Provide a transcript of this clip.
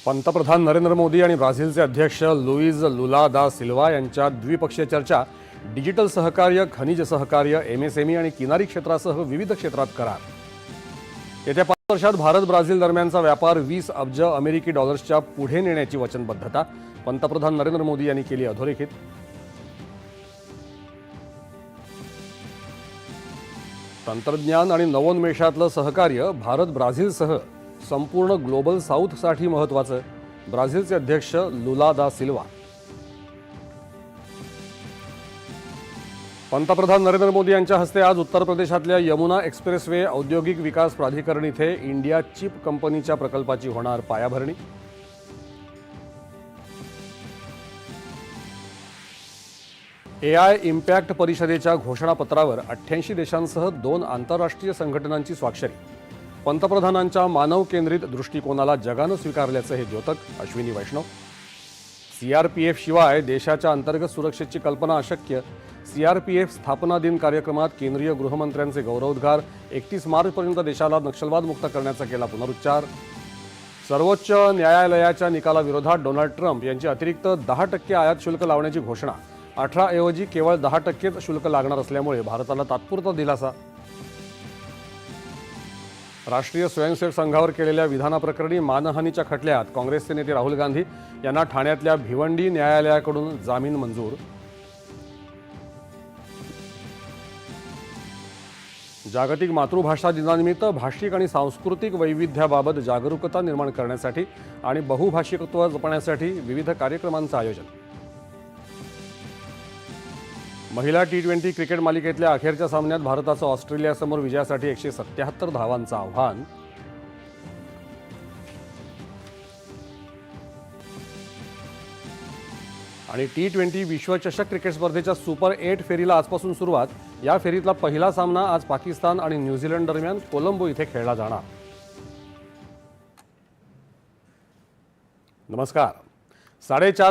पंतप्रधान नरेंद्र मोदी आणि ब्राझीलचे अध्यक्ष लुईज लुला दा सिल्वा यांच्या द्विपक्षीय चर्चा, डिजिटल सहकार्य, खनिज सहकार्य, एमएसएमई आणि किनारी क्षेत्रासह विविध क्षेत्रात करार। येत्या 5 वर्षात भारत ब्राझील दरम्यानचा व्यापार 20 अब्ज अमेरिकी डॉलर्सच्या पुढे नेण्याची वचनबद्धता पंतप्रधान नरेंद्र मोदी यांनी केली अधोरेखित। तंत्रज्ञान आणि नवोन्मेषातलं सहकार्य भारत ब्राझीलसह संपूर्ण ग्लोबल साऊथसाठी महत्त्वाचं, ब्राझीलचे अध्यक्ष लुला दा सिल्वा। पंतप्रधान नरेंद्र मोदी यांच्या हस्ते आज उत्तर प्रदेशातल्या यमुना एक्सप्रेसवे औद्योगिक विकास प्राधिकरण इथे इंडिया चिप कंपनीच्या प्रकल्पाची होणार पायाभरणी। AI इम्पॅक्ट परिषदेच्या घोषणापत्रावर 88 देशांसह 2 आंतरराष्ट्रीय संघटनांची स्वाक्षरी। पंतप्रधानांच्या मानव केंद्रित दृष्टिकोनाला जगानं स्वीकारल्याचं हे द्योतक, अश्विनी वैष्णव। CRPF शिवाय देशाच्या अंतर्गत सुरक्षेची कल्पना अशक्य, CRPF स्थापना दिन कार्यक्रमात केंद्रीय गृहमंत्र्यांचे गौरवोद्गार। 31 मार्चपर्यंत देशाला नक्षलवाद मुक्त करण्याचा केला पुनरुच्चार। सर्वोच्च न्यायालयाच्या निकालाविरोधात डोनाल्ड ट्रम्प यांची अतिरिक्त 10% आयात शुल्क लावण्याची घोषणा। 18 ऐवजी केवळ 10%च शुल्क लागणार असल्यामुळे भारताला तात्पुरता दिलासा। राष्ट्रीय स्वयंसेवक संघावर केलेल्या विधानाप्रकरणी मानहानीच्या खटल्यात काँग्रेसचे नेते राहुल गांधी यांना ठाण्यातल्या भिवंडी न्यायालयाकडून जामीन मंजूर। जागतिक मातृभाषा दिनानिमित्त भाषिक आणि सांस्कृतिक वैविध्याबाबत जागरूकता निर्माण करण्यासाठी आणि बहुभाषिकत्व जपण्यासाठी विविध कार्यक्रमांचं आयोजन। महिला T20 क्रिकेट मालिकेतल्या अखेरच्या सामन्यात भारताचं ऑस्ट्रेलियासमोर विजयासाठी 177 धावांचं आव्हान। आणि T20 विश्वचषक क्रिकेट स्पर्धेच्या सुपर 8 फेरीला आजपासून सुरुवात। या फेरीतला पहिला सामना आज पाकिस्तान आणि न्यूझीलंड दरम्यान कोलंबो इथे खेळला जाणार। नमस्कार। 4:30च्या